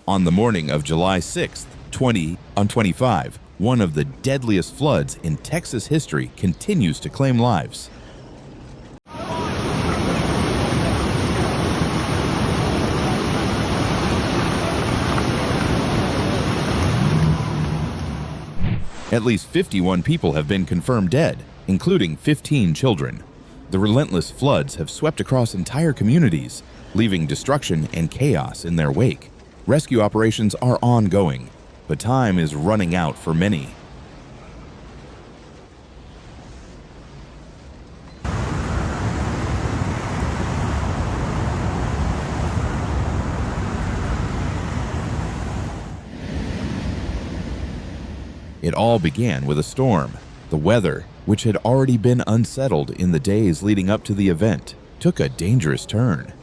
On the morning of July 6, 2025, one of the deadliest floods in Texas history continues to claim lives. At least 51 people have been confirmed dead, including 15 children. The relentless floods have swept across entire communities, leaving destruction and chaos in their wake. Rescue operations are ongoing, but time is running out for many. It all began with a storm. The weather, which had already been unsettled in the days leading up to the event, took a dangerous turn.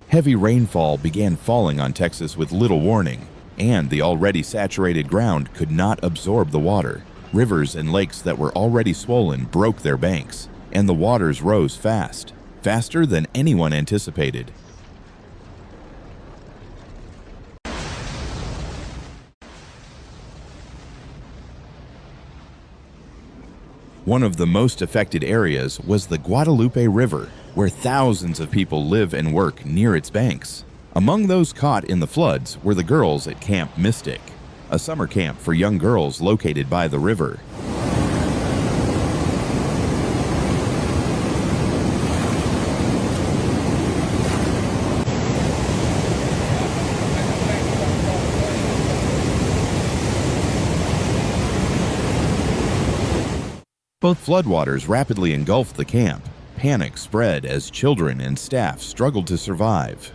Heavy rainfall began falling on Texas with little warning, and the already saturated ground could not absorb the water. Rivers and lakes that were already swollen broke their banks, and the waters rose fast. Faster than anyone anticipated. One of the most affected areas was the Guadalupe River, where thousands of people live and work near its banks. Among those caught in the floods were the girls at Camp Mystic, a summer camp for young girls located by the river. Both floodwaters rapidly engulfed the camp. Panic spread as children and staff struggled to survive.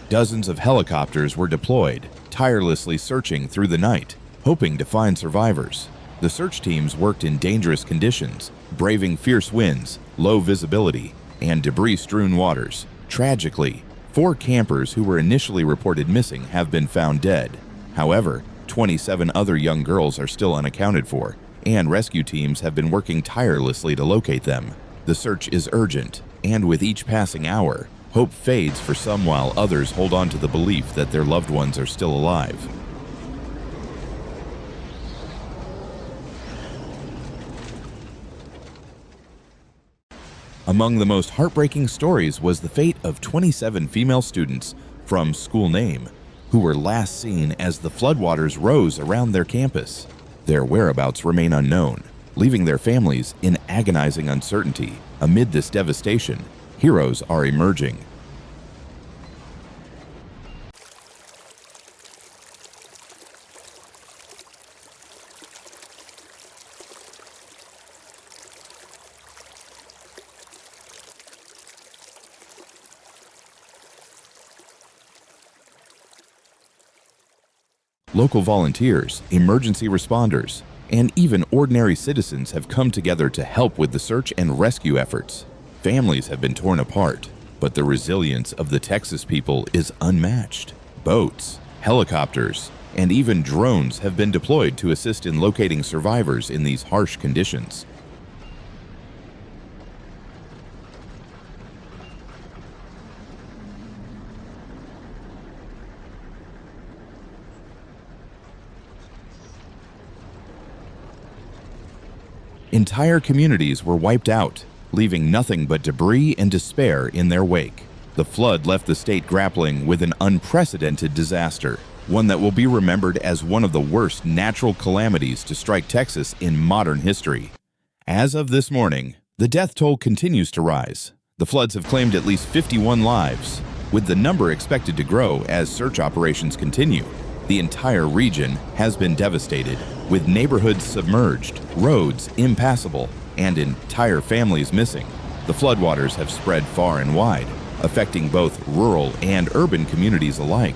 Dozens of helicopters were deployed, tirelessly searching through the night, hoping to find survivors. The search teams worked in dangerous conditions, braving fierce winds, low visibility, and debris-strewn waters. Tragically, 4 campers who were initially reported missing have been found dead. However, 27 other young girls are still unaccounted for, and rescue teams have been working tirelessly to locate them. The search is urgent, and with each passing hour, hope fades for some while others hold on to the belief that their loved ones are still alive. Among the most heartbreaking stories was the fate of 27 female students from School Name, who were last seen as the floodwaters rose around their campus. Their whereabouts remain unknown, leaving their families in agonizing uncertainty. Amid this devastation, heroes are emerging. Local volunteers, emergency responders, and even ordinary citizens have come together to help with the search and rescue efforts. Families have been torn apart, but the resilience of the Texas people is unmatched. Boats, helicopters, and even drones have been deployed to assist in locating survivors in these harsh conditions. Entire communities were wiped out, leaving nothing but debris and despair in their wake. The flood left the state grappling with an unprecedented disaster, one that will be remembered as one of the worst natural calamities to strike Texas in modern history. As of this morning, the death toll continues to rise. The floods have claimed at least 51 lives, with the number expected to grow as search operations continue. The entire region has been devastated, with neighborhoods submerged, roads impassable, and entire families missing. The floodwaters have spread far and wide, affecting both rural and urban communities alike.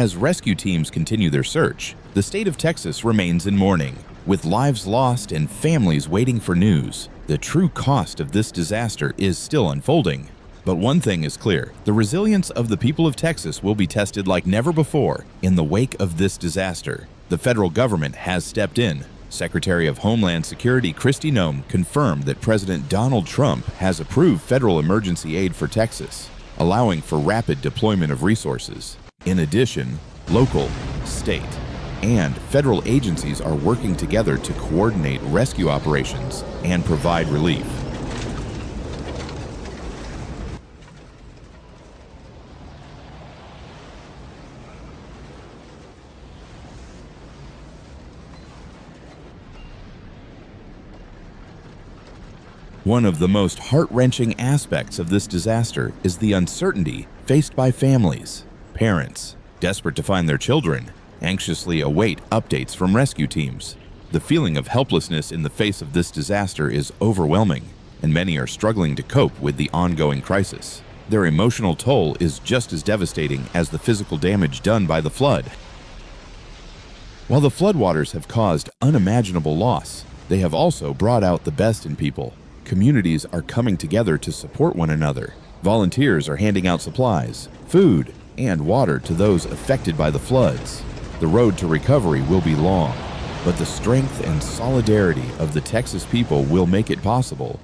As rescue teams continue their search, the state of Texas remains in mourning. With lives lost and families waiting for news, the true cost of this disaster is still unfolding. But one thing is clear: the resilience of the people of Texas will be tested like never before in the wake of this disaster. The federal government has stepped in. Secretary of Homeland Security Kristi Noem confirmed that President Donald Trump has approved federal emergency aid for Texas, allowing for rapid deployment of resources. In addition, local, state, and federal agencies are working together to coordinate rescue operations and provide relief. One of the most heart-wrenching aspects of this disaster is the uncertainty faced by families. Parents, desperate to find their children, anxiously await updates from rescue teams. The feeling of helplessness in the face of this disaster is overwhelming, and many are struggling to cope with the ongoing crisis. Their emotional toll is just as devastating as the physical damage done by the flood. While the floodwaters have caused unimaginable loss, they have also brought out the best in people. Communities are coming together to support one another. Volunteers are handing out supplies, food, and water to those affected by the floods. The road to recovery will be long, but the strength and solidarity of the Texas people will make it possible.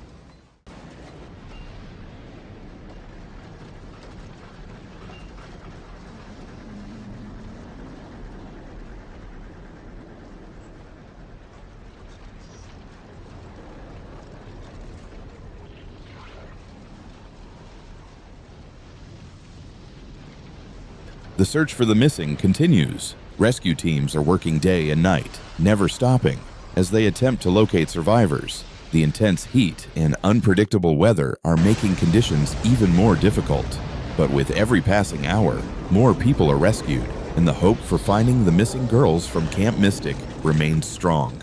The search for the missing continues. Rescue teams are working day and night, never stopping, as they attempt to locate survivors. The intense heat and unpredictable weather are making conditions even more difficult. But with every passing hour, more people are rescued, and the hope for finding the missing girls from Camp Mystic remains strong.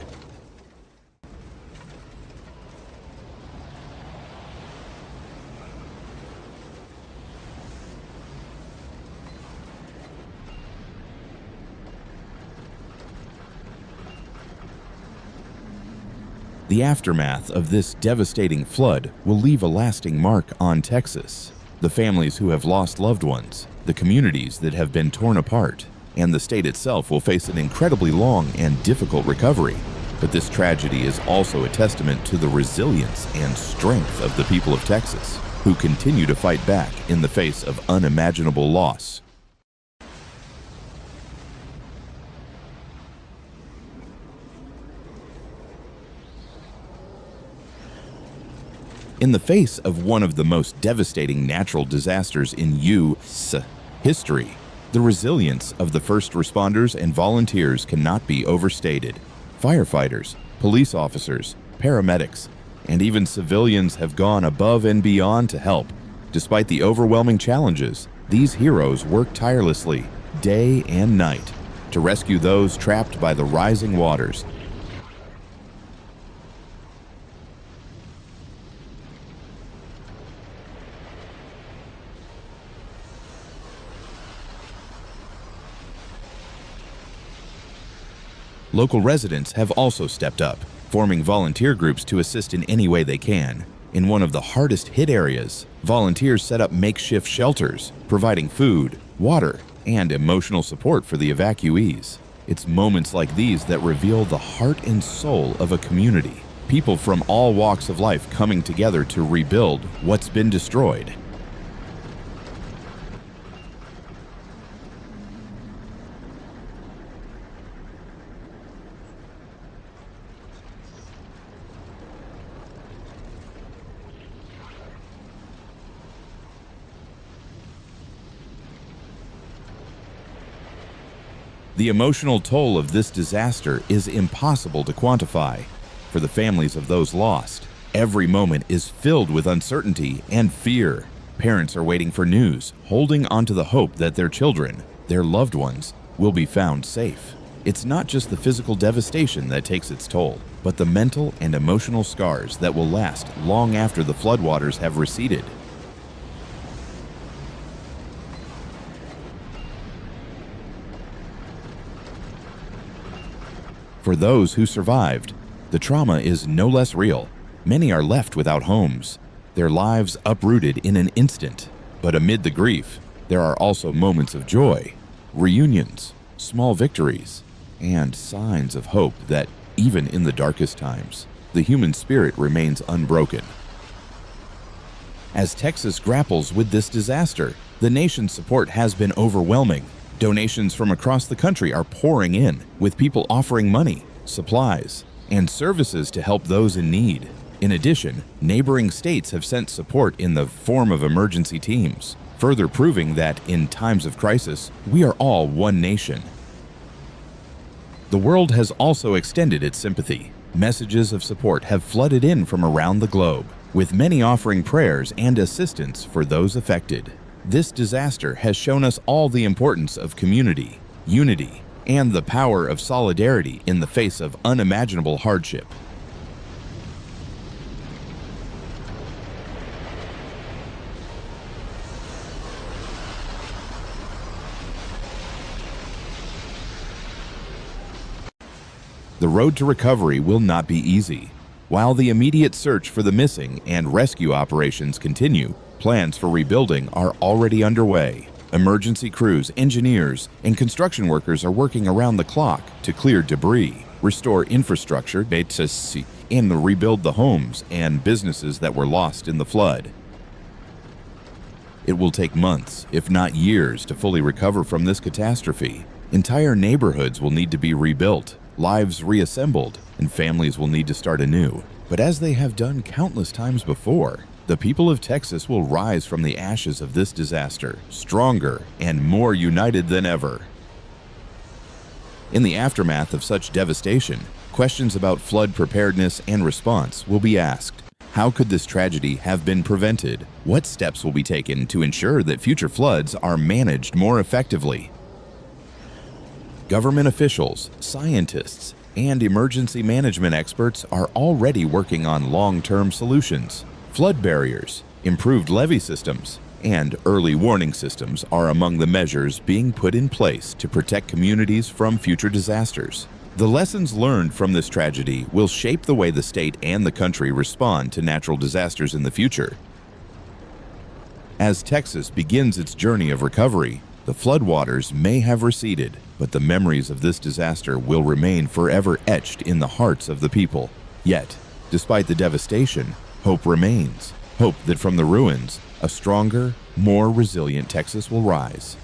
The aftermath of this devastating flood will leave a lasting mark on Texas. The families who have lost loved ones, the communities that have been torn apart, and the state itself will face an incredibly long and difficult recovery. But this tragedy is also a testament to the resilience and strength of the people of Texas, who continue to fight back in the face of unimaginable loss. In the face of one of the most devastating natural disasters in U.S. history, the resilience of the first responders and volunteers cannot be overstated. Firefighters, police officers, paramedics, and even civilians have gone above and beyond to help. Despite the overwhelming challenges, these heroes work tirelessly, day and night, to rescue those trapped by the rising waters. Local residents have also stepped up, forming volunteer groups to assist in any way they can. In one of the hardest hit areas, volunteers set up makeshift shelters, providing food, water, and emotional support for the evacuees. It's moments like these that reveal the heart and soul of a community. People from all walks of life coming together to rebuild what's been destroyed. The emotional toll of this disaster is impossible to quantify. For the families of those lost, every moment is filled with uncertainty and fear. Parents are waiting for news, holding onto the hope that their children, their loved ones, will be found safe. It's not just the physical devastation that takes its toll, but the mental and emotional scars that will last long after the floodwaters have receded. For those who survived, the trauma is no less real. Many are left without homes, their lives uprooted in an instant. But amid the grief, there are also moments of joy, reunions, small victories, and signs of hope that, even in the darkest times, the human spirit remains unbroken. As Texas grapples with this disaster, the nation's support has been overwhelming. Donations from across the country are pouring in, with people offering money, supplies, and services to help those in need. In addition, neighboring states have sent support in the form of emergency teams, further proving that in times of crisis, we are all one nation. The world has also extended its sympathy. Messages of support have flooded in from around the globe, with many offering prayers and assistance for those affected. This disaster has shown us all the importance of community, unity, and the power of solidarity in the face of unimaginable hardship. The road to recovery will not be easy. While the immediate search for the missing and rescue operations continue, plans for rebuilding are already underway. Emergency crews, engineers, and construction workers are working around the clock to clear debris, restore infrastructure, and rebuild the homes and businesses that were lost in the flood. It will take months, if not years, to fully recover from this catastrophe. Entire neighborhoods will need to be rebuilt, lives reassembled, and families will need to start anew. But as they have done countless times before, the people of Texas will rise from the ashes of this disaster, stronger and more united than ever. In the aftermath of such devastation, questions about flood preparedness and response will be asked. How could this tragedy have been prevented? What steps will be taken to ensure that future floods are managed more effectively? Government officials, scientists, and emergency management experts are already working on long-term solutions. Flood barriers, improved levee systems, and early warning systems are among the measures being put in place to protect communities from future disasters. The lessons learned from this tragedy will shape the way the state and the country respond to natural disasters in the future. As Texas begins its journey of recovery, the floodwaters may have receded, but the memories of this disaster will remain forever etched in the hearts of the people. Yet, despite the devastation, hope remains. Hope that from the ruins, a stronger, more resilient Texas will rise.